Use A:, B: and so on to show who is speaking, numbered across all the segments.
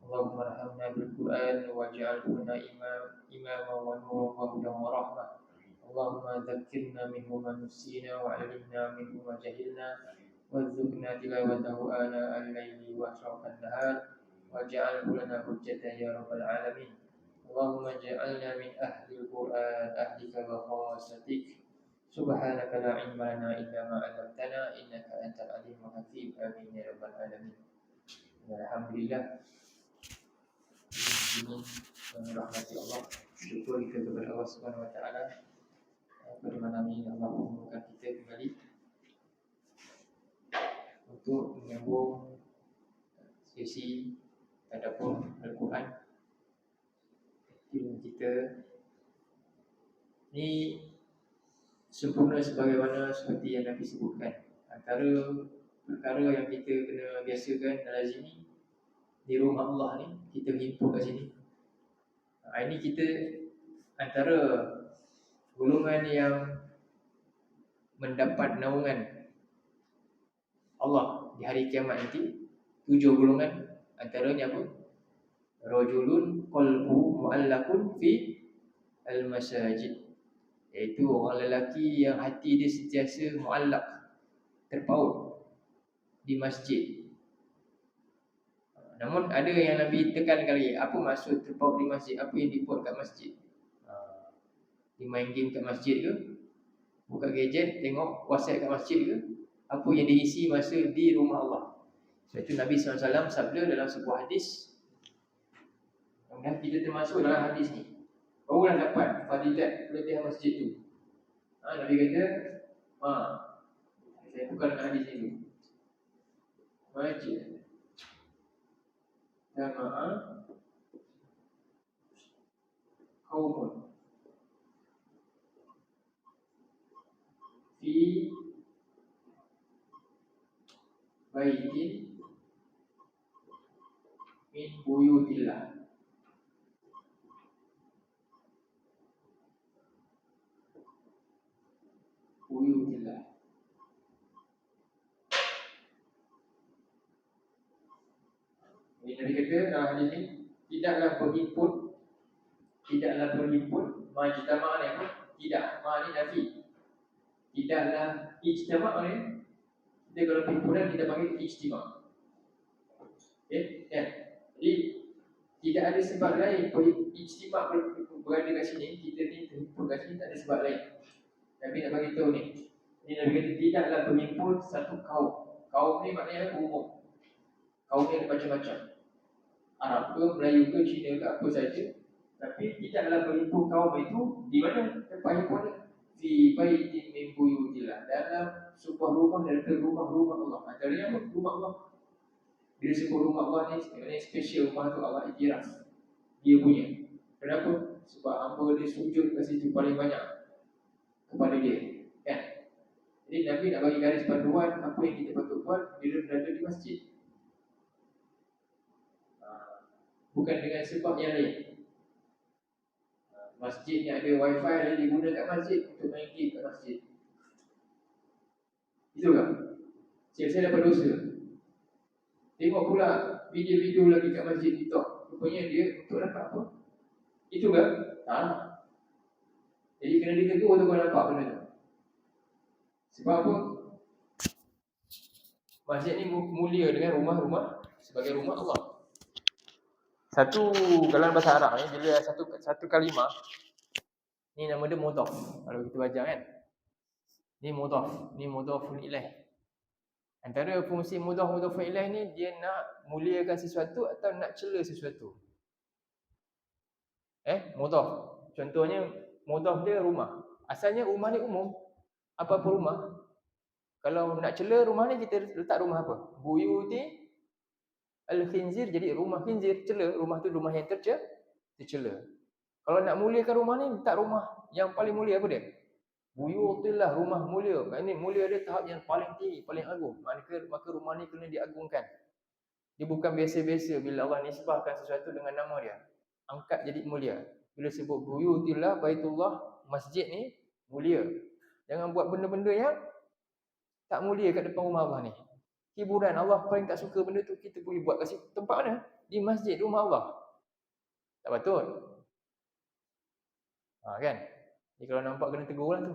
A: اللهم ارحمنا بالقرآن واجعله لنا إماما ونورا وهدى ورحمة. اللهم ذكرنا منه ما نسينا وعلمنا منه ما جهلنا وارزقنا تلاوته آناء الليل وأطراف النهار واجعله لنا حجة يا رب العالمين. اللهم اجعلنا من أهل القرآن أهلك وخاصتك. سبحانك لا علم لنا إلا ما علمتنا إنك أنت العليم الحكيم. آمين يا رب العالمين. Alhamdulillah. Ini rahmati Allah. Syukur kita kepada Allah Subhanahu Wa Taala. Pada malam ini Allah memudahkan kita kembali untuk menyambung sesi tadabbur Al-Quran. Ilmu kita ini sempurna sebagaimana seperti yang Nabi sebutkan. Antara perkara yang kita kena biasakan lazimi di rumah Allah ni, kita himpun kat sini. Ini kita antara golongan yang mendapat naungan Allah di hari kiamat nanti. 7 golongan, antaranya apa? Rajulun qalbu mu'allaqun fi al-masajid, iaitu orang lelaki yang hati dia sentiasa mu'allaq, terpaut di masjid. Namun ada yang Nabi tekankan lagi, apa maksud terpaut di masjid? Apa yang dibuat kat masjid? Dia main game kat masjid ke? Buka gadget, tengok WhatsApp kat masjid ke? Apa yang diisi masa di rumah Allah? Sebab itu Nabi SAW sabda dalam sebuah hadis, kemudian kita termasuk dalam hadis ni, barulah dapat fadilat kelebihan masjid tu. Nabi kata, saya buka dengan hadis ni dulu. Masjid jama'a qaumun fi baitin min buyutillah. Buyutillah. Ini Nabi kata dalam hadis ni, tidaklah berhimpun majtama' ni apa? Tidak, ma ni nafi. Tidaklah ijtama' ni, kita kalau perhimpunan kita panggil ijtima'. Okay? Ya. Jadi tidak ada sebab lain ijtima' berada kat sini, kita ni terhimpun kat sini, tak ada sebab lain. Nabi nak bagi tahu ni. Ini Nabi kata tidaklah berhimpun satu kaum. Kaum ni maknanya umum. Kaum ni ada macam-macam. Arab ke, Melayu ke, Cina ke, apa saja. Tapi tidaklah berhimpun kaum itu di mana tempat himpun ni? Fi baitin min buyutillah, dalam sebuah rumah daripada rumah-rumah Allah. Antaranya apa? Rumah Allah. Bila sebut rumah Allah ni special, rumah tu Allah iktiraf dia punya. Kenapa? Sebab hamba dia sujud kat situ paling banyak kepada dia, kan? Jadi Nabi nak bagi garis panduan apa yang kita patut buat bila berada di masjid. Bukan dengan sebab yang lain. Masjid ni ada wifi yang digunakan kat masjid untuk main game kat masjid. Itu kan? Saya dapat dosa. Tengok pula video-video lagi kat masjid TikTok. Rupanya dia untuk dapat apa? Itu kan? Jadi kena ditegur untuk kau nampak benda tu. Sebab apa? Masjid ni mulia dengan rumah-rumah sebagai rumah Allah. Satu dalam bahasa Arab ni, bila satu kalimah ni nama dia mudhaf. Kalau kita baca kan, ni mudhaf, ni mudhafun ilaih. Antara fungsi mudhafun ilaih ni, dia nak muliakan sesuatu atau nak cela sesuatu. Mudhaf. Contohnya mudhaf dia rumah. Asalnya rumah ni umum. Apa-apa rumah. Kalau nak cela rumah ni, kita letak rumah apa? Buyuti al-khinzir, jadi rumah khinzir, cela. Rumah tu rumah yang tercela. Kalau nak muliakan rumah ni, letak rumah yang paling mulia apa dia? Buyutillah, rumah mulia. Ini mulia dia tahap yang paling tinggi, paling agung. Maka rumah ni kena diagungkan. Dia bukan biasa-biasa bila Allah nisbahkan sesuatu dengan nama dia. Angkat jadi mulia. Bila sebut buyutillah, baitullah, masjid ni mulia. Jangan buat benda-benda yang tak mulia kat depan rumah Allah ni. Hiburan, Allah paling tak suka benda tu, kita boleh buat kat situ. Tempat mana? di masjid rumah Allah. Tak patut. Kan? Jadi kalau nampak kena tegur lah tu.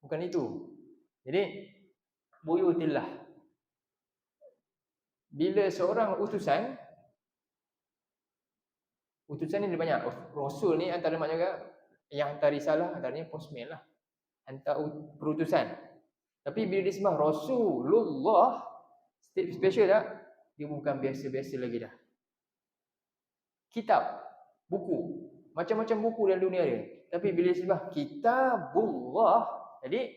A: Bukan itu. Jadi buyutillah. Bila seorang utusan ni ada banyak. Rasul ni antara maknanya yang hantar risalah, antaranya postman lah. Hantar perutusan. Tapi bila disebut Rasulullah, special tak? Dia bukan biasa-biasa lagi dah. Kitab, buku, macam-macam buku dalam dunia dia. Tapi bila disebut Kitabullah, jadi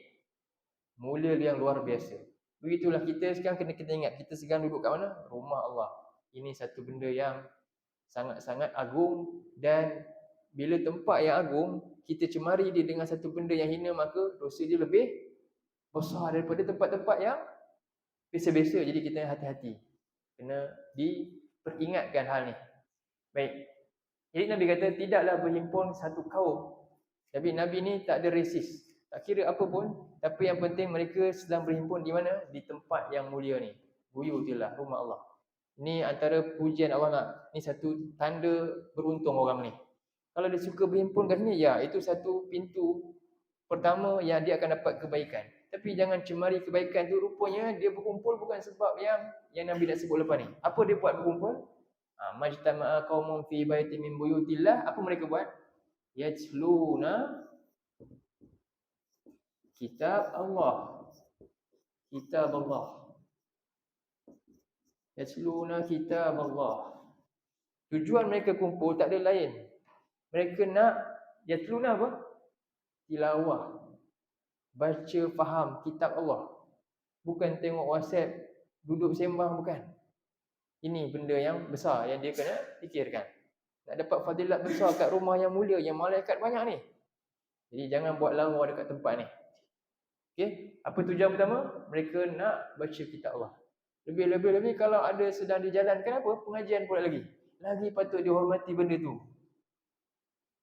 A: mulia yang luar biasa. Begitulah kita sekarang kena ingat, kita sekarang duduk kat mana? Rumah Allah. Ini satu benda yang sangat-sangat agung, dan bila tempat yang agung kita cemari dia dengan satu benda yang hina, maka dosa dia lebih besar daripada tempat-tempat yang biasa-biasa. Jadi kita hati-hati, kena diperingatkan hal ni. Baik. Jadi Nabi kata tidaklah berhimpun satu kaum. Tapi Nabi ni tak ada resis, tak kira apa pun, tapi yang penting mereka sedang berhimpun di mana? Di tempat yang mulia ni. Buyutillah, rumah Allah. Ini antara pujian Allah nak. Ini satu tanda beruntung orang ni. Kalau dia suka berhimpun kat sini, ya, itu satu pintu pertama yang dia akan dapat kebaikan. Tapi jangan cemari kebaikan tu. Rupanya dia berkumpul bukan sebab yang Nabi nak sebut lepas ni. Apa dia buat berkumpul? Majtama'a qaumun fi baitin min buyutillah. Apa mereka buat? Yajluna kitab Allah. Kitab Allah. Yajluna kitab Allah. Tujuan mereka kumpul tak ada lain. Mereka nak yajluna apa? Tilawah. Baca faham kitab Allah. Bukan tengok WhatsApp, duduk sembang, bukan. Ini benda yang besar yang dia kena fikirkan. Nak dapat fadilat besar kat rumah yang mulia, yang malaikat banyak ni. Jadi jangan buat lara dekat tempat ni. Okey, apa tujuan pertama? Mereka nak baca kitab Allah. Lebih-lebih kalau ada sedang dijalankan apa? Pengajian pula lagi. Lagi patut dihormati benda tu.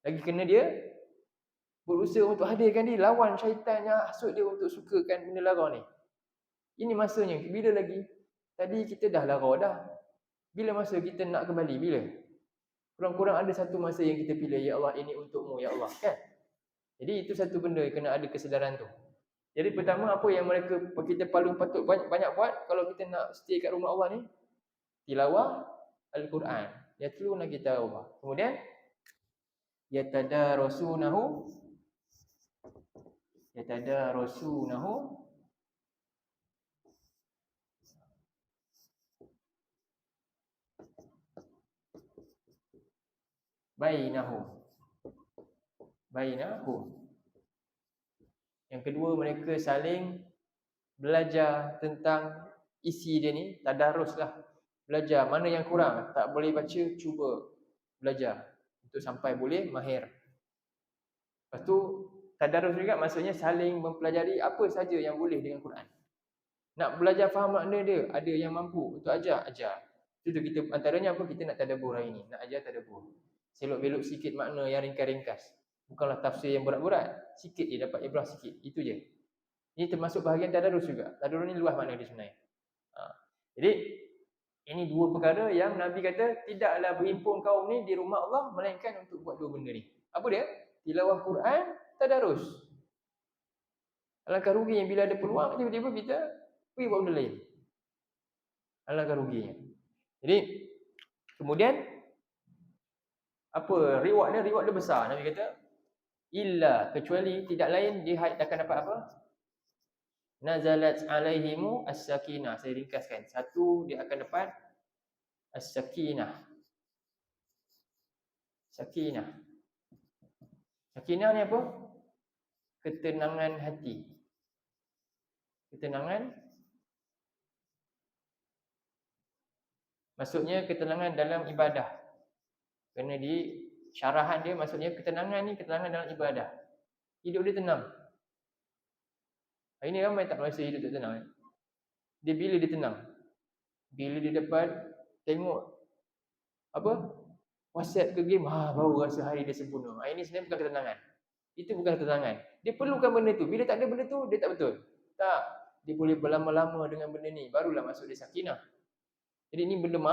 A: Lagi kena dia berusaha untuk hadirkan dia, lawan syaitan yang hasut dia untuk sukakan benda lara ni. Ini masanya. Bila lagi? Tadi kita dah lara dah. Bila masa kita nak kembali? Bila? Kurang-kurang ada satu masa yang kita pilih, ya Allah, ini untukmu, ya Allah, kan? Jadi itu satu benda yang kena ada kesedaran tu. Jadi pertama, apa yang kita paling patut banyak buat kalau kita nak stay kat rumah Allah ni? Tilawah Al-Quran. Yatluna kitab Allah. Kemudian yatadarasunahu bainahum. Yang kedua, mereka saling belajar tentang isi dia ni. Tadarus lah. Belajar mana yang kurang, tak boleh baca, cuba belajar untuk sampai boleh mahir. Lepas tu tadarus juga maksudnya saling mempelajari apa saja yang boleh dengan Quran. Nak belajar faham makna dia, ada yang mampu untuk ajar. Itu kita antaranya apa? Kita nak tadabbur hari ni, nak ajar tadabbur. Selok-belok sikit makna yang ringkas-ringkas. Bukanlah tafsir yang berat-berat. Sikit je dapat ibrah sikit. Itu je. Ini termasuk bahagian tadarus juga. Tadarus ni luas makna dia sebenarnya. Jadi ini dua perkara yang Nabi kata tidaklah berhimpun kaum ni di rumah Allah melainkan untuk buat dua benda ni. Apa dia? Tilawah Quran, tadarus. Alangkah ruginya bila ada peluang tiba-tiba kita pergi buat benda lain. Alangkah ruginya. Jadi kemudian apa reward dia? Reward dia besar. Nabi kata illa, kecuali tidak lain dia akan dapat apa? Nazalat alaihimu as-sakinah. Saya ringkaskan. Satu, dia akan dapat as-sakinah. Sakinah ni apa? Ketenangan hati. Maksudnya ketenangan dalam ibadah. Kerana di syarahan dia maksudnya ketenangan ni ketenangan dalam ibadah. Hidup dia tenang. Hari ni ramai tak rasa hidup tak tenang. Dia bila dia tenang? Bila dia dapat tengok apa? WhatsApp ke game, baru rasa hari dia sempurna. Ini sebenarnya bukan ketenangan. Itu bukan ketenangan. Dia perlukan benda tu. Bila tak ada benda tu, dia tak betul. Tak. Dia boleh berlama-lama dengan benda ni. Barulah masuk dia sakinah. Jadi ini benda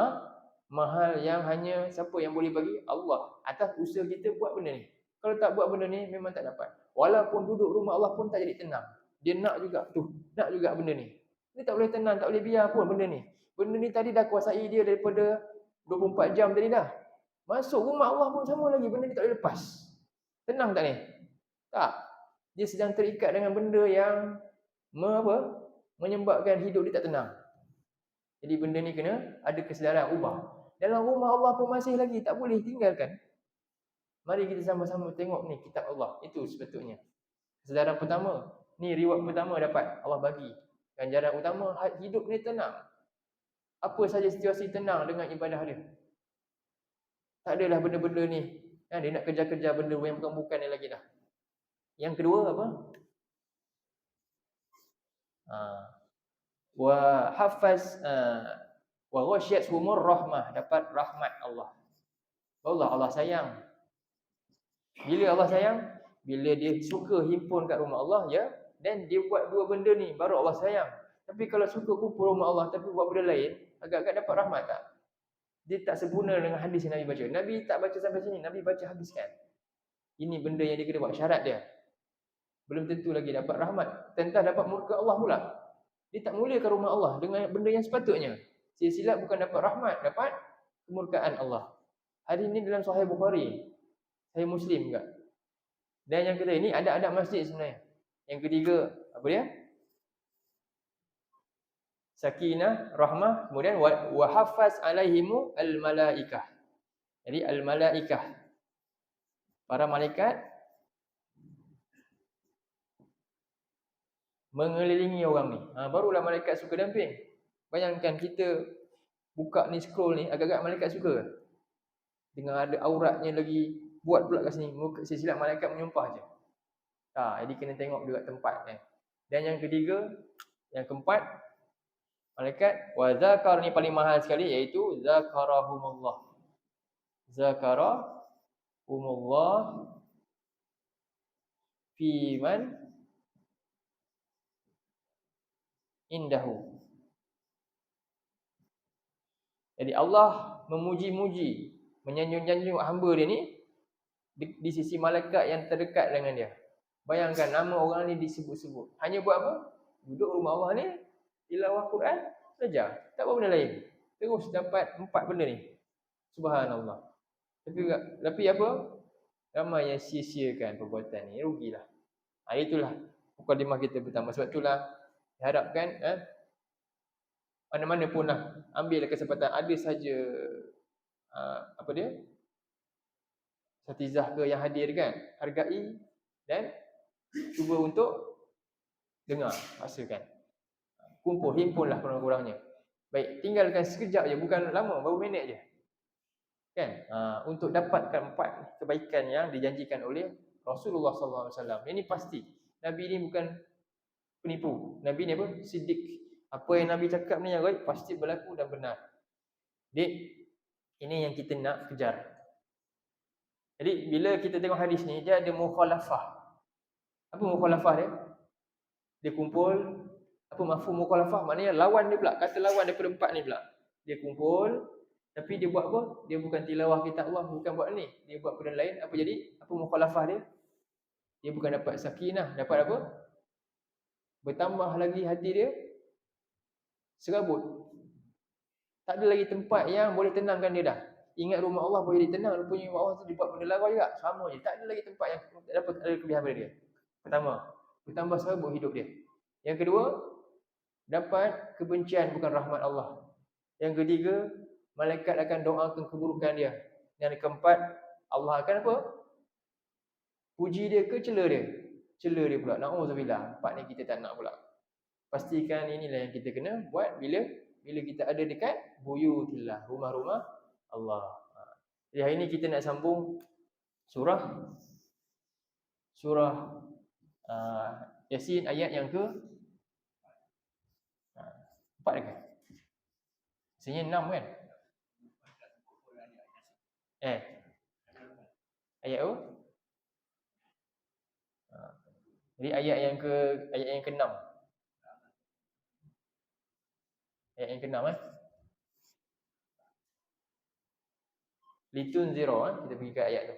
A: Mahal yang hanya siapa yang boleh bagi? Allah. Atas usaha kita buat benda ni. Kalau tak buat benda ni memang tak dapat. Walaupun duduk rumah Allah pun tak jadi tenang. Dia nak juga tu, nak juga benda ni. Dia tak boleh tenang, tak boleh biar pun benda ni. Benda ni tadi dah kuasai dia daripada 24 jam tadi dah. Masuk rumah Allah pun sama lagi, benda ni tak boleh lepas. Tenang tak ni? Tak. Dia sedang terikat dengan benda yang menyebabkan hidup dia tak tenang. Jadi benda ni kena ada kesedaran, ubah. Dalam rumah Allah pun masih lagi tak boleh tinggalkan. Mari kita sama-sama tengok ni kitab Allah. Itu sepatutnya. Kesedaran pertama, ni reward pertama dapat Allah bagi. Ganjaran utama, hidup ni tenang. Apa saja situasi tenang dengan ibadah dia. Tak adalah benda-benda ni. Dia nak kejar-kejar benda yang bukan-bukan ni lagi dah. Yang kedua apa? Wa hafaz wa ghasyiyatuhumur rahmah, dapat rahmat Allah. Allah sayang. Bila Allah sayang? Bila dia suka himpun kat rumah Allah, ya, dan dia buat dua benda ni baru Allah sayang. Tapi kalau suka kumpul rumah Allah tapi buat benda lain, agak-agak dapat rahmat tak? Dia tak sempurna dengan hadis yang Nabi baca. Nabi tak baca sampai sini, Nabi baca habiskan. Ini benda yang dia kena buat, syarat dia. Belum tentu lagi dapat rahmat, tentang dapat murka Allah pula. Dia tak muliakan rumah Allah dengan benda yang sepatutnya. Silap bukan dapat rahmat, dapat kemurkaan Allah. Hadis ini dalam Sahih Bukhari, Sahih Muslim juga. Dan yang ketiga, ini ada adab masjid sebenarnya. Yang ketiga, apa dia? Sakinah, rahmah, kemudian wa hafaz alaihimu al-malaikah. Jadi al-malaikah, para malaikat mengelilingi orang ni. Barulah malaikat suka damping. Bayangkan kita buka ni, scroll ni, agak-agak malaikat suka. Dengan ada auratnya lagi, buat pula kat sini, silap malaikat menyumpah je. Jadi kena tengok juga tempat ni. Dan yang ketiga, yang keempat, malaikat wa zakar ni paling mahal sekali, iaitu zakarahumullah. Zakarahumullah fi man indahu. Jadi Allah memuji-muji, menyanjung-nyanjung hamba dia ni di sisi malaikat yang terdekat dengan dia. Bayangkan nama orang ni disebut-sebut. Hanya buat apa? Duduk rumah Allah ni, tilawah Quran saja. Tak buat benda lain. Terus dapat 4 benda ni. Subhanallah. Tapi apa? Ramai yang sia-siakan perbuatan ni. Rugilah. Itulah mukadimah kita pertama. Sebab itulah diharapkan mana-mana pun lah, ambil kesempatan. Ada saja apa dia, satizah ke yang hadir kan, hargai dan cuba untuk dengar, rasakan, kumpul, himpunlah kurang-kurangnya. Baik, tinggalkan sekejap je, bukan lama, baru minit je kan, untuk dapatkan 4 kebaikan yang dijanjikan oleh Rasulullah SAW. Ini pasti. Nabi ni bukan penipu. Nabi ni apa? Siddiq. Apa yang Nabi cakap ni yang baik, pasti berlaku dan benar. Jadi ini yang kita nak kejar. Jadi bila kita tengok hadis ni, dia ada mukhalafah. Apa mukhalafah dia? Dia kumpul, apa mafhum mukhalafah? Maknanya lawan dia pula, kata lawan daripada 4 ni pula. Dia kumpul, tapi dia buat apa? Dia bukan tilawah kitab Allah, bukan buat ni. Dia buat benda lain. Apa jadi? Apa mukhalafah dia? Dia bukan dapat sakinah, dapat apa? Bertambah lagi hati dia serabut. Tak ada lagi tempat yang boleh tenangkan dia dah. Ingat rumah Allah boleh jadi tenang, rupanya rumah Allah tu dia buat benda lawa juga. Sama je. Tak ada lagi tempat yang dapat ada kelebihan pada dia. Pertama, bertambah serabut hidup dia. Yang kedua, dapat kebencian bukan rahmat Allah. Yang ketiga, malaikat akan doakan keburukan dia. Yang keempat, Allah akan apa? Puji dia ke cela dia? Cela dia pula. Na'udzubillah. 4 ni kita tak nak pula. Pastikan inilah yang kita kena buat bila kita ada dekat buyutillah, rumah-rumah Allah. Jadi hari ini kita nak sambung surah Yasin ayat yang ke 4 kan? Sebenarnya 6 kan? Ayat apa? Jadi ayat yang ke-6. Ayat yang ke-6 Litunzira, kita pergi ke ayat tu.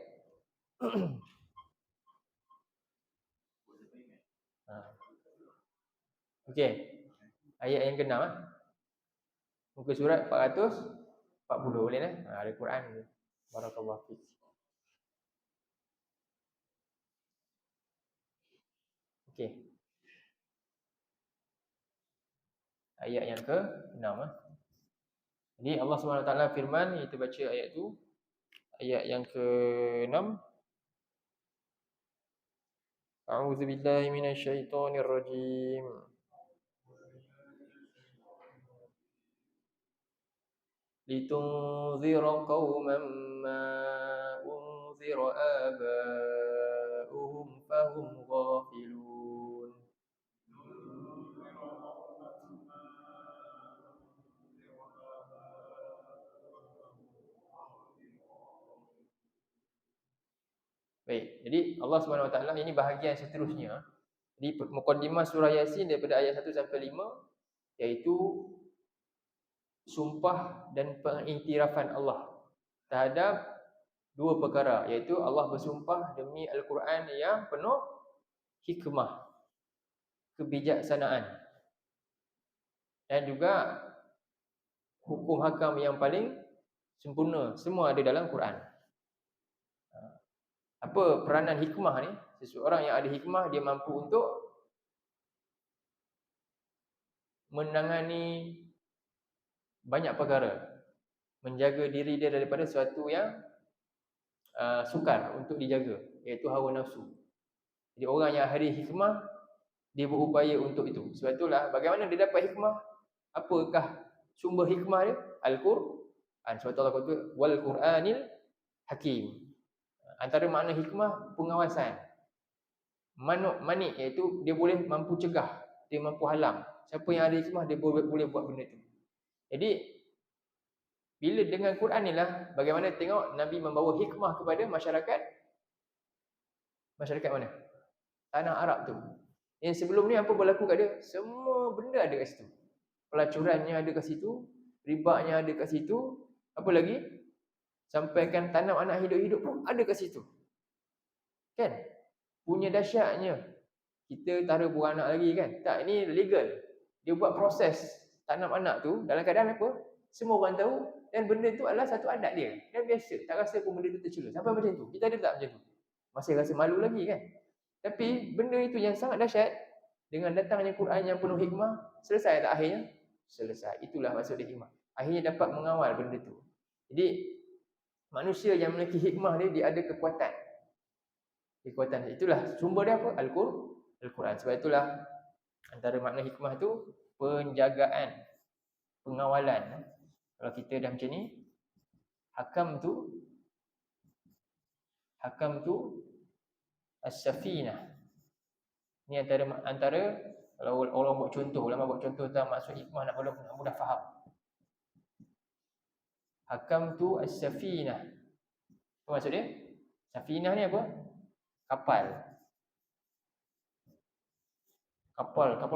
A: Okey. Ayat yang ke-6 Muka surat 440 boleh lah. Ada Quran tu. Barakallahu fiik. Okey. Ayat yang ke-6 Jadi Allah SWT firman, kita baca ayat tu. Ayat yang ke-6. A'udzubillahi minasyaitonirrajim. Litunzira qauman ma unzira aba'uhum fahum ghafilun. Baik, jadi Allah SWT ini bahagian seterusnya. Jadi muqaddimah surah Yasin daripada ayat 1 sampai 5 iaitu sumpah dan pengiktirafan Allah terhadap dua perkara, iaitu Allah bersumpah demi Al-Quran yang penuh hikmah, kebijaksanaan, dan juga hukum hakam yang paling sempurna. Semua ada dalam Quran. Apa peranan hikmah ni? Seseorang yang ada hikmah, dia mampu untuk menangani banyak perkara, menjaga diri dia daripada sesuatu yang sukar untuk dijaga, iaitu hawa nafsu. Jadi orang yang ada hikmah, dia berupaya untuk itu. Sebab itulah bagaimana dia dapat hikmah? Apakah sumber hikmah dia? Al-Quran. Sebab tu Allah kata wal Quranil Hakim. Antara makna hikmah pengawasan. Manik iaitu dia boleh mampu cegah, dia mampu halang. Siapa yang ada hikmah dia boleh buat benda itu. Jadi bila dengan Quran inilah bagaimana tengok Nabi membawa hikmah kepada masyarakat mana? Tanah Arab tu. Yang sebelum ni apa berlaku kat dia? Semua benda ada kat situ. Pelacurannya ada kat situ, ribanya ada kat situ, apa lagi? Sampaikan tanam anak hidup-hidup pun ada kat situ. Kan? Punya dahsyatnya. Kita taruh buah anak lagi kan? Tak, ini legal. Dia buat proses tanam anak tu dalam keadaan apa? Semua orang tahu dan benda tu adalah satu adat dia. Dan biasa, tak rasa pun benda tu tercela. Sampai macam tu. Kita ada tak macam tu? Masih rasa malu lagi kan? Tapi benda itu yang sangat dahsyat, dengan datangnya Quran yang penuh hikmah, selesai tak akhirnya? Selesai. Itulah maksud dia hikmah. Akhirnya dapat mengawal benda tu. Jadi manusia yang memiliki hikmah dia ada kekuatan. Itulah sumber dia apa? Al-Quran. Sebab itulah antara makna hikmah tu penjagaan, pengawalan. Kalau kita dah macam ni, hakam tu as-safinah. Ni antara kalau orang buat contoh, ulama buat contoh tentang maksud hikmah nak mudah faham. Hakam tu as-safinah. Apa maksud dia? Safinah ni apa? Kapal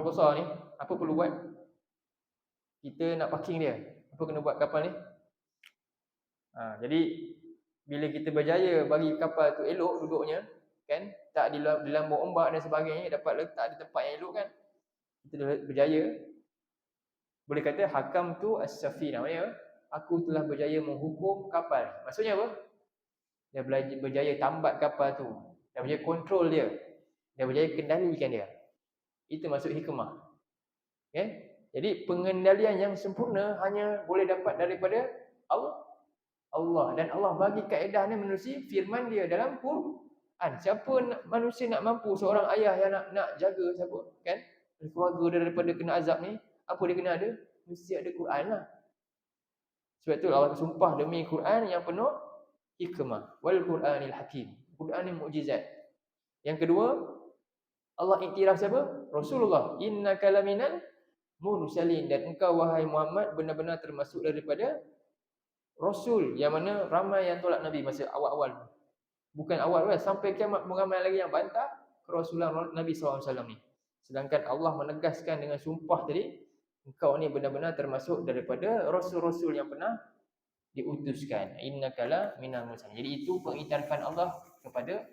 A: besar ni, apa perlu buat? Kita nak parking dia. Apa kena buat kapal ni? Jadi bila kita berjaya bagi kapal tu elok duduknya, kan? Tak dilambung ombak dan sebagainya, dapat letak di tempat yang elok kan? Kita dah berjaya. Boleh kata hakam tu as-safinah. Maksudnya aku telah berjaya menghukum kapal. Maksudnya apa? Dia berjaya tambat kapal tu. Dia berjaya kontrol dia. Dia berjaya kendalikan dia. Itu maksud hikmah. Okay? Jadi pengendalian yang sempurna hanya boleh dapat daripada Allah. Dan Allah bagi kaedah ni menerusi firman dia dalam Quran. Siapa manusia nak mampu, seorang ayah yang nak jaga siapa? Kan? Keluarga dia daripada kena azab ni, apa dia kena ada? Mesti ada Quran lah. Sebab tu Allah sumpah demi Quran yang penuh hikmah. Wal Quranil Hakim. Quran ni mukjizat. Yang kedua, Allah iktiraf siapa? Rasulullah. Innaka laminal mursalin. Dan engkau wahai Muhammad benar-benar termasuk daripada Rasul. Yang mana ramai yang tolak Nabi masa awal-awal. Bukan awal sampai kiamat ramai lagi yang bantah kerasulan Nabi SAW ni. Sedangkan Allah menegaskan dengan sumpah tadi, engkau ni benar-benar termasuk daripada Rasul-Rasul yang pernah diutuskan. Innaka la minal mursalin. Jadi itu pengiktirafan Allah kepada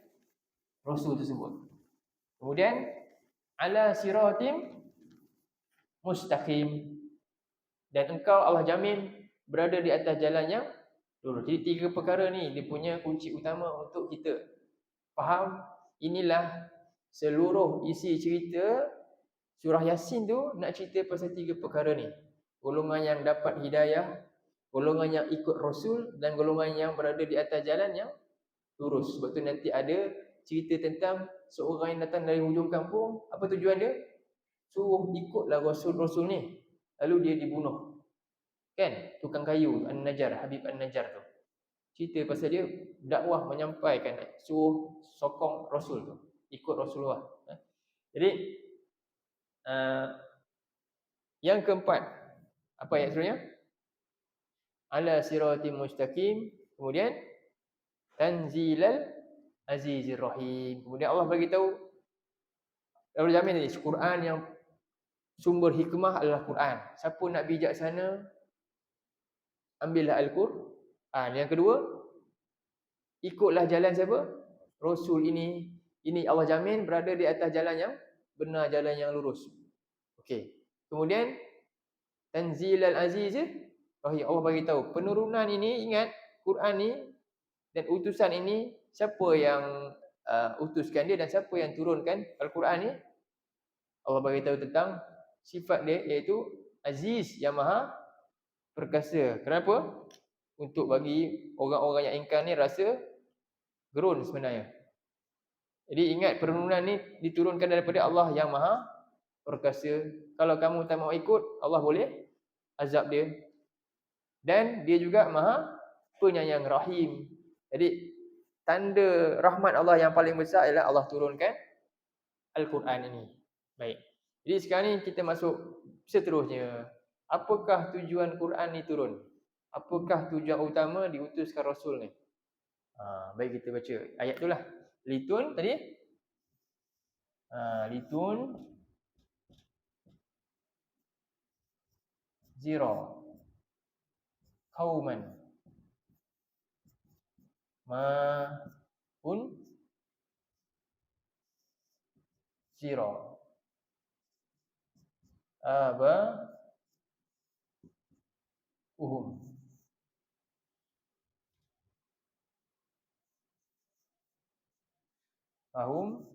A: rasul tersebut. Kemudian ala siratim mustaqim, dan engkau Allah jamin berada di atas jalan yang lurus. Jadi 3 perkara ni dia punya kunci utama untuk kita faham. Inilah seluruh isi cerita surah Yasin tu, nak cerita pasal 3 perkara ni. Golongan yang dapat hidayah, golongan yang ikut Rasul, dan golongan yang berada di atas jalan yang lurus. Sebab tu nanti ada cerita tentang seorang yang datang dari hujung kampung. Apa tujuan dia? Suruh ikutlah Rasul-Rasul ni. Lalu dia dibunuh. Kan? Tukang kayu An-Najjar, Habib An-Najjar tu. Cerita pasal dia dakwah menyampaikan, suruh sokong Rasul tu, ikut Rasulullah. Jadi yang keempat, apa ayat seterusnya? Ala siratim mustaqim. Kemudian tanzilal azizir rahim. Kemudian Allah bagi tahu, Allah jamin ni Quran yang sumber hikmah adalah Quran. Siapa nak bijaksana, ambillah Al-Quran. Yang kedua, ikutlah jalan siapa? Rasul ini. Ini Allah jamin berada di atas jalan yang benar, jalan yang lurus. Okey. Kemudian tanzilal azizir rahim. Allah bagi tahu penurunan ini, ingat Quran ni dan utusan ini, siapa yang utuskan dia dan siapa yang turunkan Al-Quran ni? Allah bagi tahu tentang sifat dia, iaitu Aziz, yang maha perkasa. Kenapa? Untuk bagi orang-orang yang ingkar ni rasa gerun sebenarnya. Jadi ingat, penurunan ni diturunkan daripada Allah yang maha perkasa. Kalau kamu tak mau ikut, Allah boleh azab dia. Dan dia juga maha penyayang, rahim. Jadi tanda rahmat Allah yang paling besar ialah Allah turunkan Al-Quran ini. Baik. Jadi sekarang ni kita masuk seterusnya. Apakah tujuan Quran ni turun? Apakah tujuan utama diutuskan Rasul ni? Baik, kita baca ayat tu lah. Litun tadi. Litun zero kauman ma zero aba uhum ahum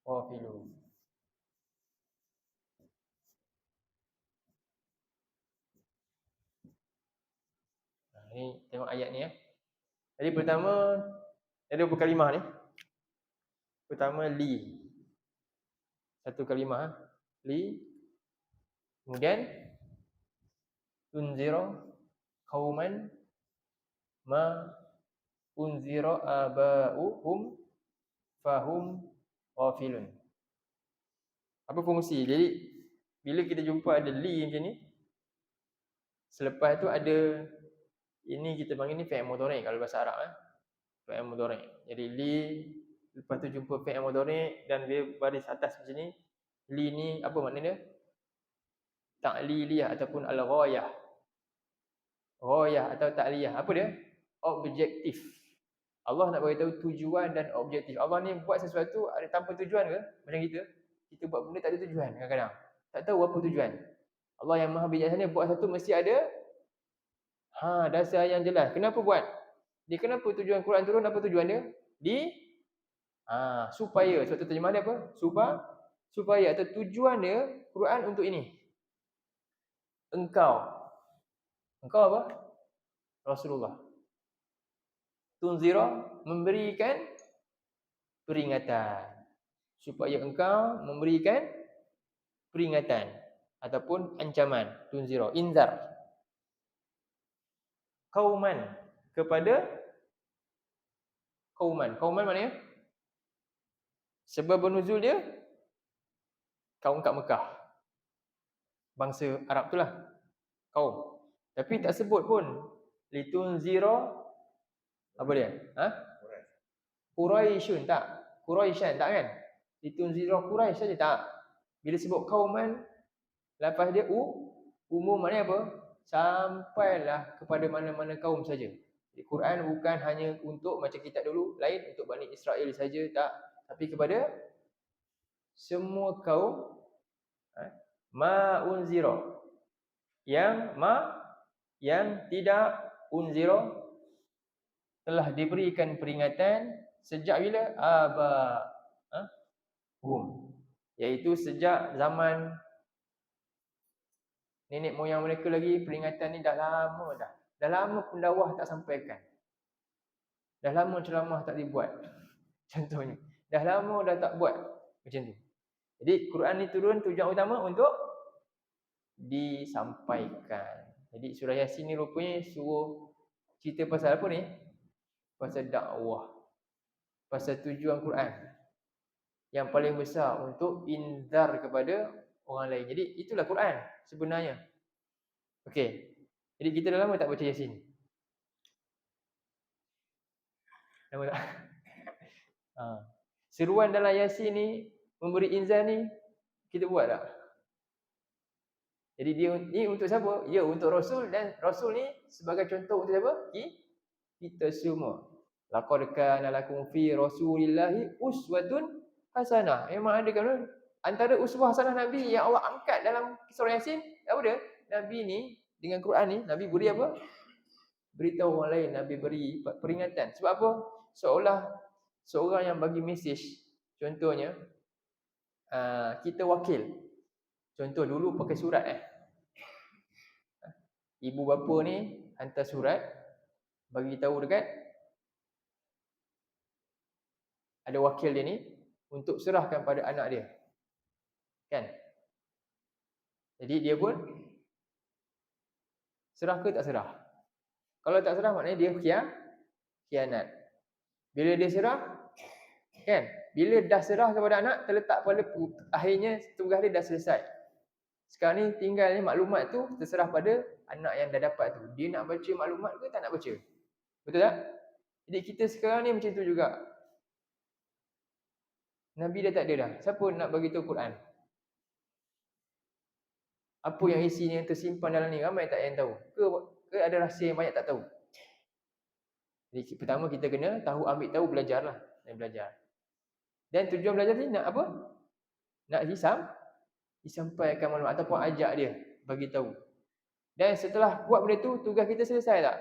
A: wafilu. Ni tengok ayat ni ya. Jadi pertama ada beberapa kalimah ni. Pertama li. Satu kalimah li. Kemudian tunzira qauman ma unzira aba'uhum fahum ghafilun. Apa fungsi? Jadi bila kita jumpa ada li macam ni, selepas tu ada ini, kita panggil ni fi'il mudhari' kalau bahasa Arab fi'il mudhari'. Jadi li, lepas tu jumpa fi'il mudhari' dan dia baris atas macam ni. Li ni apa makna dia? Ta'liliyah ataupun al-ghayah. Ghayah atau ta'liyah. Apa dia? Objektif. Allah nak beritahu tujuan dan objektif. Allah ni buat sesuatu ada tanpa tujuan ke? Macam kita buat benda tak ada tujuan kadang-kadang. Tak tahu apa tujuan. Allah yang maha bijaksana buat satu mesti ada dasar yang jelas. Kenapa buat? Dia kenapa tujuan Quran turun? Apa tujuan dia? Supaya. Suatu terjemahan dia apa? Supaya atau tujuan dia Quran untuk ini. Engkau apa? Rasulullah. Tunzira, memberikan peringatan. Supaya engkau memberikan peringatan ataupun ancaman. Tunzira, inzar. Kauman, kepada kauman. Kauman maknanya sebab nuzul dia kaum kat Mekah. Bangsa Arab tu lah kaum. Tapi tak sebut pun litunzira apa dia? Quraisyun tak? Quraisyan tak kan? Litunzira Quraisy saja tak? Bila sebut kauman, lepas dia umum maknanya apa?
B: sampailah kepada mana-mana kaum saja. Jadi Quran bukan hanya untuk macam kitab dulu, lain untuk Bani Israel saja, tak. Tapi kepada semua kaum, ma unzira, yang tidak unzira, telah diberikan peringatan sejak bila? Hum, iaitu sejak zaman nenek moyang mereka lagi. Peringatan ni dah lama dah. Dah lama pendakwah tak sampaikan. Dah lama ceramah tak dibuat. Contohnya. Dah lama dah tak buat. Macam tu. Jadi Quran ni turun tujuan utama untuk disampaikan. Jadi surah Yasin ni rupanya suruh cerita pasal apa ni? Pasal dakwah. Pasal tujuan Quran. Yang paling besar untuk inzar kepada orang lain. Jadi itulah Quran sebenarnya. Okey. Jadi kita dah lama tak baca Yasin. Lama tak? Seruan dalam Yasin ni, memberi inzar ni, kita buat tak? Jadi dia ni untuk siapa? Ya, untuk Rasul, dan Rasul ni sebagai contoh untuk siapa? Kita semua. Laqad kana lakum fi Rasulillahi uswatun hasanah. Memang ada kan antara uswah hasanah Nabi yang Allah angkat dalam surah Yasin, apa dia? Nabi ni dengan Quran ni, Nabi beri apa? Beritahu orang lain, Nabi beri peringatan. Sebab apa? Seolah seorang yang bagi mesej. Contohnya, kita wakil. Contoh dulu pakai surat. Ibu bapa ni hantar surat, bagi tahu dekat ada wakil dia ni untuk serahkan pada anak dia. Kan? Jadi dia pun serah ke tak serah? Kalau tak serah maknanya dia khianat. Bila dia serah, kan? Bila dah serah kepada anak, terletak pada akhirnya tugas dia dah selesai. Sekarang ni tinggal ni maklumat tu terserah pada anak yang dah dapat tu. Dia nak baca maklumat ke tak nak baca? Betul tak? Jadi kita sekarang ni macam tu juga. Nabi dah tak ada dah. Siapa nak bagi tahu Quran? Apa yang isinya yang tersimpan dalam ni, ramai tak yang tahu? Ke ada rahsia yang banyak tak tahu? Jadi pertama kita kena tahu, ambil tahu, belajarlah. Dan belajar. Dan tujuan belajar ni nak apa? Nak disampaikan maklumat ataupun ajak dia, bagi tahu. Dan setelah buat benda tu, tugas kita selesai tak?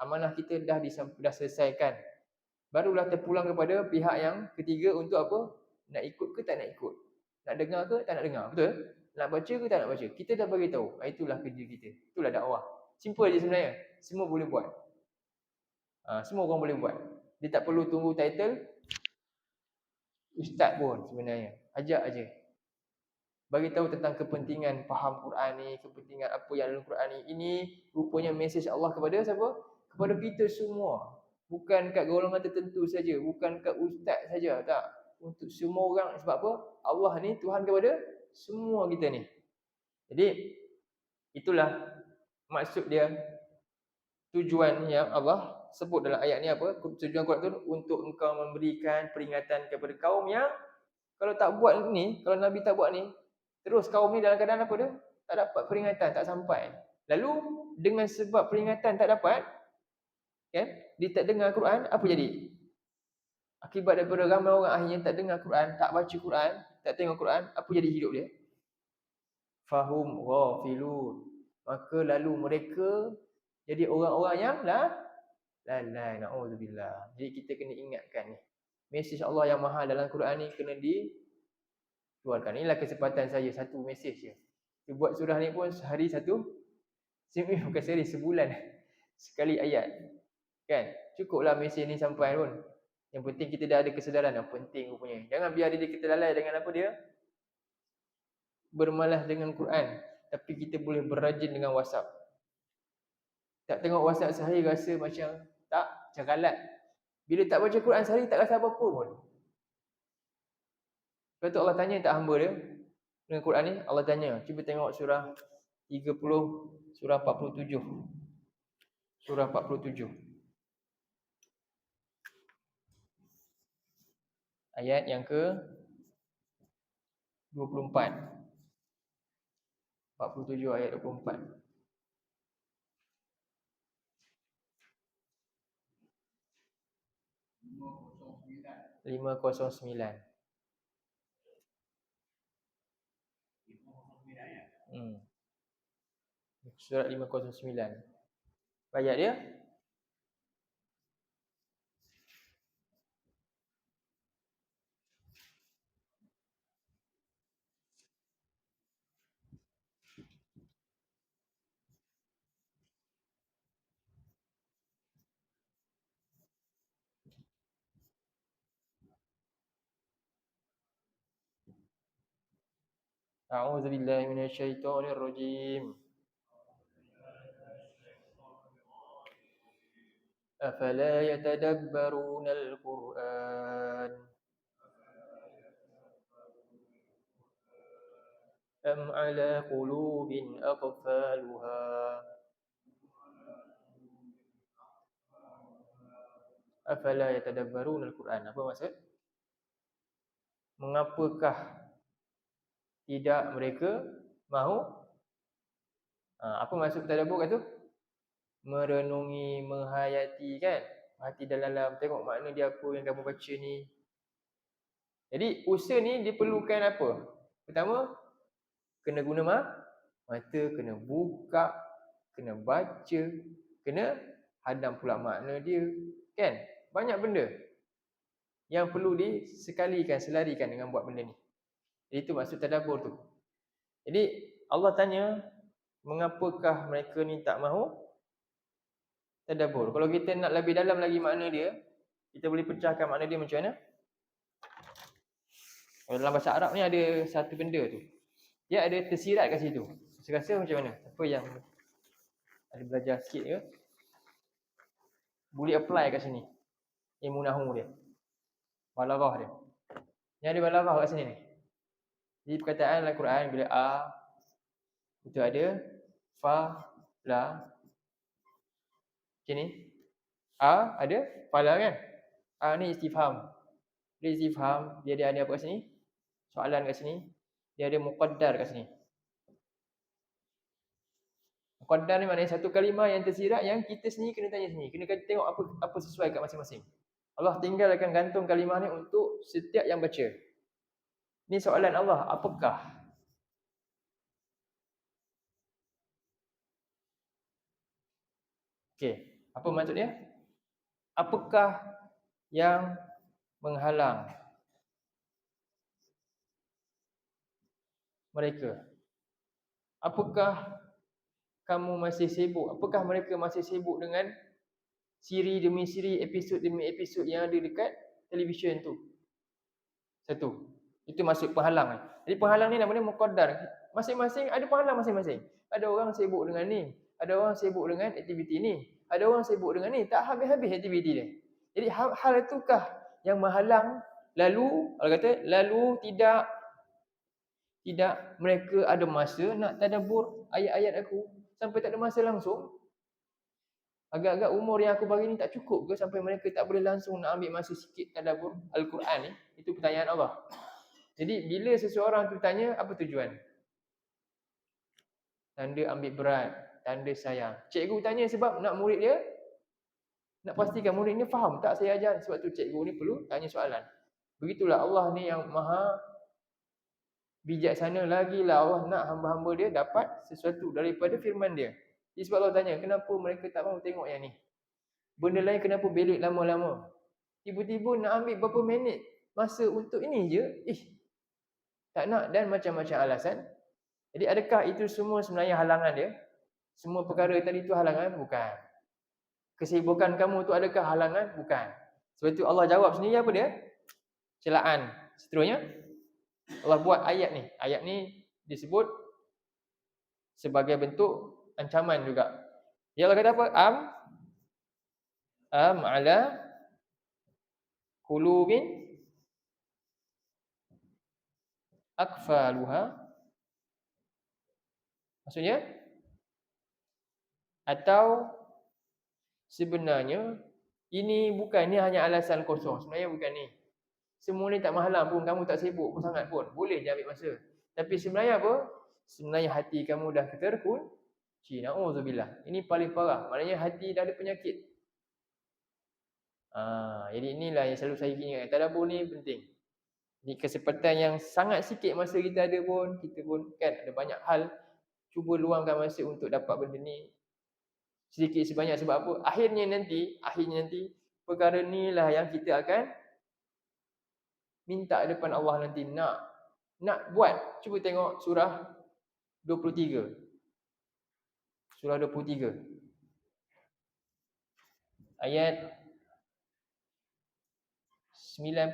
B: Amanah kita dah selesaikan. Barulah terpulang kepada pihak yang ketiga untuk apa? Nak ikut ke tak nak ikut? Nak dengar ke tak nak dengar? Betul? Nak baca ke tak nak baca? Kita dah bagi tahu. Itulah kerja kita. Itulah dakwah. Simple je sebenarnya. Semua boleh buat. Semua orang boleh buat. Dia tak perlu tunggu title ustaz pun sebenarnya. Ajak aja. Bagi tahu tentang kepentingan faham Quran ni, kepentingan apa yang dalam Quran ni. Ini rupanya mesej Allah kepada siapa? Kepada kita semua. Bukan kat golongan tertentu saja, bukan kat ustaz saja, tak. Untuk semua orang. Sebab apa? Allah ni Tuhan kepada semua kita ni. Jadi itulah maksud dia, tujuan yang Allah sebut dalam ayat ni apa? Tujuan Quran tu untuk engkau memberikan peringatan kepada kaum yang kalau tak buat ni, kalau Nabi tak buat ni, terus kaum ni dalam keadaan apa dia? Tak dapat peringatan, tak sampai. Lalu dengan sebab peringatan tak dapat, kan? Dia tak dengar Quran, apa jadi? Akibat daripada ramai orang akhirnya tak dengar Quran, tak baca Quran, tak tengok Quran, apa jadi hidup dia? Fahum ghafilun. Maka lalu mereka jadi orang-orang yang lalai, na'udzubillah. Jadi kita kena ingatkan ni. Mesej Allah yang mahal dalam Quran ni kena dikeluarkan. Inilah kesempatan saya, satu mesej je. Kita buat surah ni pun sehari satu. Bukan sehari, sebulan sekali ayat. Kan? Cukuplah mesej ni sampai pun. Yang penting kita dah ada kesedaran yang penting rupanya. Jangan biar diri kita lalai dengan apa dia? Bermalas dengan Quran. Tapi kita boleh berrajin dengan WhatsApp. Tak tengok WhatsApp sehari rasa macam tak cakalat. Bila tak baca Quran sehari tak rasa apa-apa pun. Lepas tu Allah tanya tak hamba dia dengan Quran ni, Allah tanya, cuba tengok surah 30, surah 47. Surah 47. Ayat yang ke 24. 47 ayat 24. 509. Surat 509. Ayat dia A'udzubillahi minasyaitonirrajim. Afala yatadabbaruna al-Qur'an am 'ala qulubin aqfaluha. Afala yatadabbaruna al-Qur'an. Apa maksud? Mengapakah tidak mereka mahu? Apa maksud tadabbur kat tu? Merenungi, menghayati kan? Hati dalam, tengok makna dia apa yang kamu baca ni. Jadi usaha ni diperlukan apa? Pertama, kena guna mata, kena buka, kena baca, kena hadam pula makna dia. Kan? Banyak benda yang perlu disekalikan, selarikan dengan buat benda ni. Jadi itu maksud tadabbur tu. Jadi Allah tanya, mengapakah mereka ni tak mahu tadabbur? Kalau kita nak lebih dalam lagi makna dia, kita boleh pecahkan makna dia macam mana? Dalam bahasa Arab ni ada satu benda tu, dia ada tersirat kat situ. Saya rasa macam mana? Apa yang ada belajar sikit ke? Boleh apply kat sini. Ilmu nahwu dia, balaghah dia. Ni ada balaghah kat sini ni. Jadi perkataan dalam Quran bila a itu ada fa, la. Macam ni. A ada fa, la kan? A ni istifham. Dia istifham, dia ada apa kat sini? Soalan kat sini. Dia ada muqaddar kat sini. Muqaddar ni maknanya satu kalimah yang tersirat yang kita sendiri kena tanya sendiri. Kena tengok apa sesuai kat masing-masing. Allah tinggal akan gantung kalimah ni untuk setiap yang baca. Ni soalan Allah, apakah? Okey, apa maksud dia? Apakah yang menghalang mereka? Apakah kamu masih sibuk? Apakah mereka masih sibuk dengan siri demi siri, episod demi episod yang ada dekat televisyen tu? Satu. Itu maksud penghalang. Jadi penghalang ni namanya muqaddar. Masing-masing ada penghalang masing-masing. Ada orang sibuk dengan ni, ada orang sibuk dengan aktiviti ni, ada orang sibuk dengan ni, tak habis-habis aktiviti dia. Jadi hal itukah yang menghalang lalu Allah kata lalu tidak mereka ada masa nak tadabbur ayat-ayat aku sampai tak ada masa langsung. Agak-agak umur yang aku bagi ni tak cukup ke sampai mereka tak boleh langsung nak ambil masa sikit tadabbur Al-Quran ni? Itu pertanyaan Allah. Jadi bila seseorang tu tanya, apa tujuan? Tanda ambil berat, tanda sayang. Cikgu tanya sebab nak murid dia, nak pastikan murid ni faham tak saya ajar. Sebab tu cikgu ni perlu tanya soalan. Begitulah Allah ni yang maha bijaksana, lagilah Allah nak hamba-hamba dia dapat sesuatu daripada firman dia. Jadi sebab Allah tanya, kenapa mereka tak mahu tengok yang ni? Benda lain kenapa belik lama-lama? Tiba-tiba nak ambil berapa minit masa untuk ini je? Tak nak, dan macam-macam alasan. Jadi adakah itu semua sebenarnya halangan dia? Semua perkara tadi itu halangan? Bukan. Kesibukan kamu tu adakah halangan? Bukan. Sebab itu Allah jawab sendiri apa dia? Celaan. Seterusnya, Allah buat ayat ni. Ayat ni disebut sebagai bentuk ancaman juga. Ya Allah kata apa? Am ala qulubin aqfaluha. Maksudnya, atau sebenarnya ini bukan, ni hanya alasan kosong. Sebenarnya bukan ni. Semua ni tak menghalang pun, kamu tak sibuk pun sangat pun. Boleh je ambil masa. Tapi sebenarnya apa? Sebenarnya hati kamu dah terkunci. Na'udzubillah. Ini paling parah. Maknanya hati dah ada penyakit. Jadi inilah yang selalu saya ingat. Tadabbur ni penting. Ni kesempatan yang sangat sikit masa kita ada pun, kita pun kan ada banyak hal, cuba luangkan masa untuk dapat benda ni sedikit sebanyak. Sebab apa? Akhirnya nanti perkara ni lah yang kita akan minta depan Allah nanti nak buat. Cuba tengok surah 23. Surah 23 ayat 99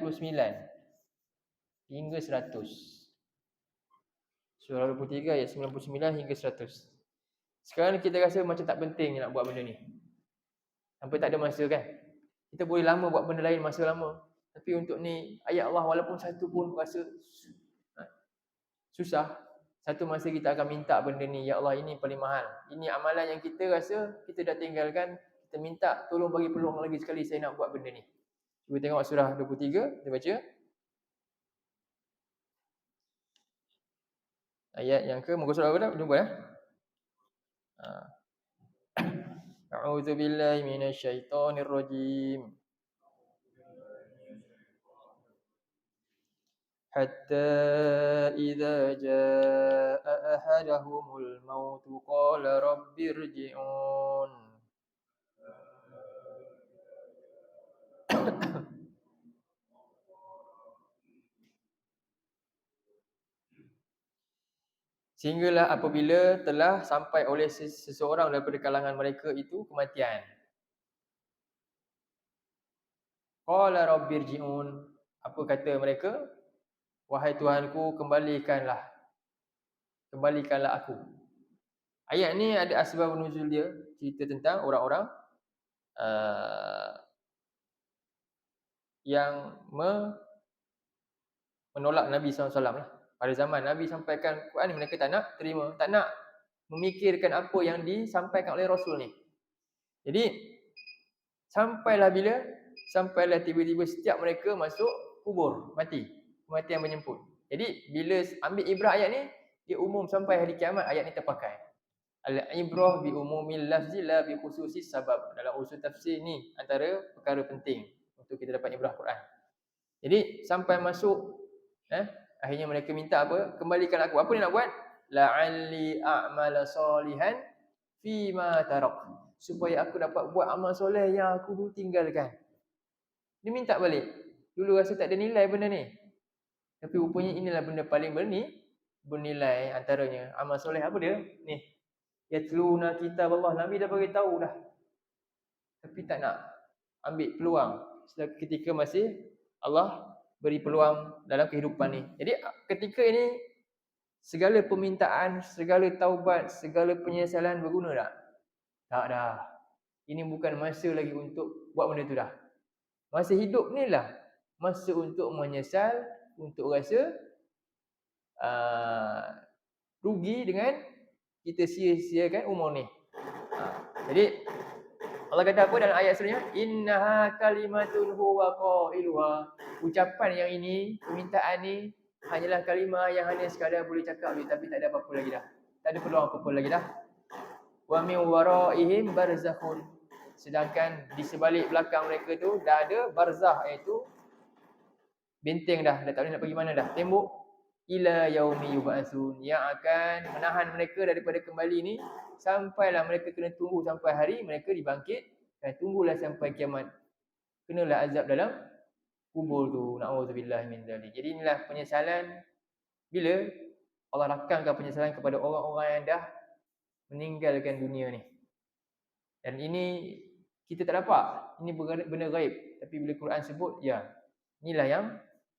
B: hingga 100. Surah 23 ayat 99 hingga 100. Sekarang kita rasa macam tak penting nak buat benda ni. Sampai tak ada masa kan. Kita boleh lama buat benda lain masa lama. Tapi untuk ni ayat Allah walaupun satu pun rasa susah. Satu masa kita akan minta benda ni, ya Allah ini paling mahal. Ini amalan yang kita rasa kita dah tinggalkan, kita minta tolong bagi peluang lagi sekali saya nak buat benda ni. Cuba tengok surah 23, kita baca. Ayat yang ke muka surah apa dah? Jumpa ya. A'udzu billahi minasyaitonir rajim. حتى إذا جاء أحدهم الموت قال رب ارجعون. Sehinggalah apabila telah sampai oleh seseorang daripada kalangan mereka itu kematian. Qala rabbi irji'un. Apa kata mereka? Wahai Tuhanku, kembalikanlah aku. Ayat ni ada asbab nuzul dia, cerita tentang orang-orang yang menolak Nabi SAW lah. Pada zaman Nabi sampaikan Quran ni, mereka tak nak terima, tak nak memikirkan apa yang disampaikan oleh Rasul ni. Jadi sampailah tiba-tiba setiap mereka masuk kubur, mati. Kematian menjemput. Jadi bila ambil ibrah ayat ni, dia umum sampai hari kiamat ayat ni terpakai. Al-ibrah bi umumil lafzi la bi khususis sabab. Dalam usul tafsir ni antara perkara penting untuk kita dapat ibrah Quran. Jadi sampai masuk akhirnya mereka minta apa? Kembalikan aku. Apa dia nak buat? La'alli a'mala salihan fi ma tarak. Supaya aku dapat buat amal soleh yang aku dulu tinggalkan. Dia minta balik. Dulu rasa tak ada nilai benda ni. Tapi rupanya inilah benda paling bernilai antaranya. Amal soleh apa dia? Ni. Yatluna kitab Allah. Nabi dah bagi tahu dah. Tapi tak nak ambil peluang. Ketika masih Allah beri peluang dalam kehidupan ni. Jadi ketika ini segala permintaan, segala taubat, segala penyesalan berguna tak? Tak dah. Ini bukan masa lagi untuk buat benda tu dah. Masa hidup ni lah masa untuk menyesal, untuk rasa rugi dengan kita sia-siakan umur ni. Jadi Allah kata apa dalam ayat seterusnya? Innaha kalimatun huwa qailuha. Ucapan yang ini, permintaan ni hanyalah kalimah yang hanya sekadar boleh cakap je, tapi tak ada apa-apa lagi dah. Tak ada peluang apa-apa lagi dah. Wa min waraihim barzakhun. Sedangkan di sebalik belakang mereka tu dah ada barzah, iaitu benteng dah tak boleh nak pergi mana dah. Tembok ila yaumi yub'atsun, yang akan menahan mereka daripada kembali ni sampailah mereka kena tunggu sampai hari mereka dibangkit, dan tunggulah sampai kiamat. Kenalah azab dalam kubur tu. Na'udzubillah min dzalik. Jadi inilah penyesalan bila Allah rakamkan penyesalan kepada orang-orang yang dah meninggalkan dunia ni. Dan ini kita tak dapat. Ini benda gaib. Tapi bila Quran sebut, ya, inilah yang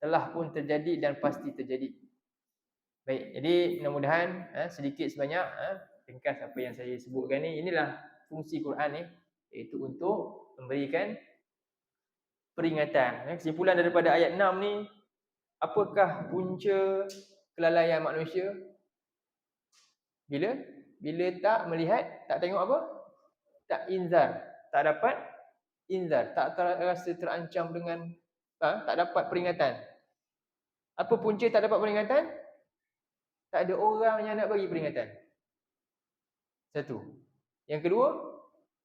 B: telah pun terjadi dan pasti terjadi. Baik, jadi mudah-mudahan sedikit sebanyak ringkas apa yang saya sebutkan ni. Inilah fungsi Quran ni, iaitu untuk memberikan peringatan. Kesimpulan daripada ayat 6 ni, apakah punca kelalaian manusia? Bila tak melihat, tak tengok apa? Tak inzar, tak dapat inzar, tak rasa terancam dengan tak dapat peringatan. Apa punca tak dapat peringatan? Tak ada orang yang nak bagi peringatan. Satu. Yang kedua,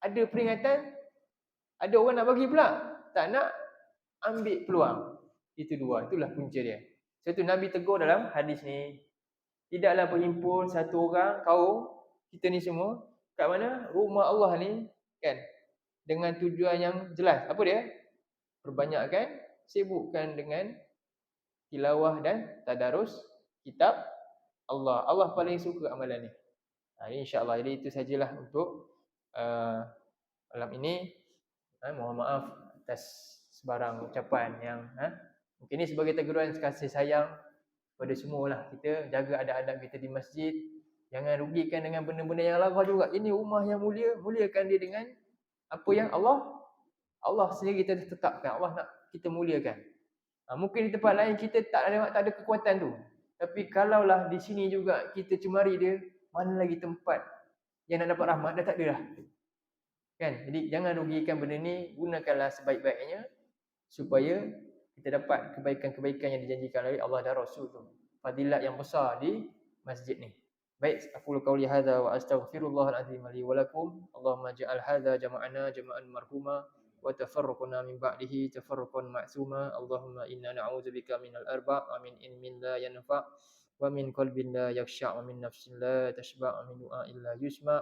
B: ada peringatan, ada orang nak bagi pula, tak nak ambil peluang. Itu dua, itulah punca dia. Sebab tu Nabi tegur dalam hadis ni, tidaklah berhimpun satu orang kaum kita ni semua kat mana? Rumah Allah ni kan, dengan tujuan yang jelas. Apa dia? Perbanyakkan, sibukkan dengan tilawah dan tadarus kitab Allah. Allah paling suka amalan ni. InsyaAllah. Jadi itu sajalah untuk malam ini. Mohon maaf atas sebarang ucapan yang mungkin ini sebagai teguran kasih sayang kepada semualah. Kita jaga adab-adab kita di masjid. Jangan rugikan dengan benda-benda yang lawa juga. Ini rumah yang mulia, muliakan dia dengan apa yang Allah sendiri kita tetapkan. Allah nak kita muliakan. Mungkin di tempat lain kita tak ada kekuatan tu. Tapi kalaulah di sini juga kita cemari dia, mana lagi tempat yang nak dapat rahmat? Dah tak ada dah. Kan? Jadi jangan rugikan benda ni, gunakanlah sebaik-baiknya supaya kita dapat kebaikan-kebaikan yang dijanjikan oleh Allah dan Rasul tu. Fadilat yang besar di masjid ni. Baik, aku qauli hadza wa astaghfirullahal azim li wa lakum. Allahumma ja'al hadza jama'ana jama'an marhuma wa tafarraqna min ba'dihi tafarruqan ma'suma. Allahumma inna na'udzubika minal arba' wa min ilmin la yanfa' wa min qalbin la yakhsha' wa min nafsin la tashba' wa min du'a'in la yusma'.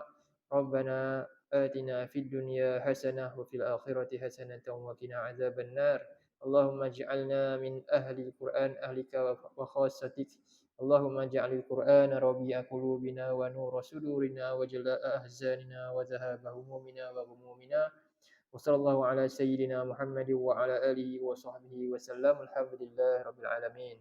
B: Rabbana atina fid dunya hasanah wa fil akhirati hasanatan wa qina adzaban nar. Allahumma ij'alna min ahli al-Qur'an ahlika wa khassatik. Allahumma ja'alil Qur'ana rabi'a qulubina wa nura sudurina wa jalaa'a ahzanina wa dhahaba humumina wa ghumumina. Wa sallallahu ala sayyidina Muhammadin wa ala alihi wa sahbihi wa sallam. Alhamdulillah rabbil alamin.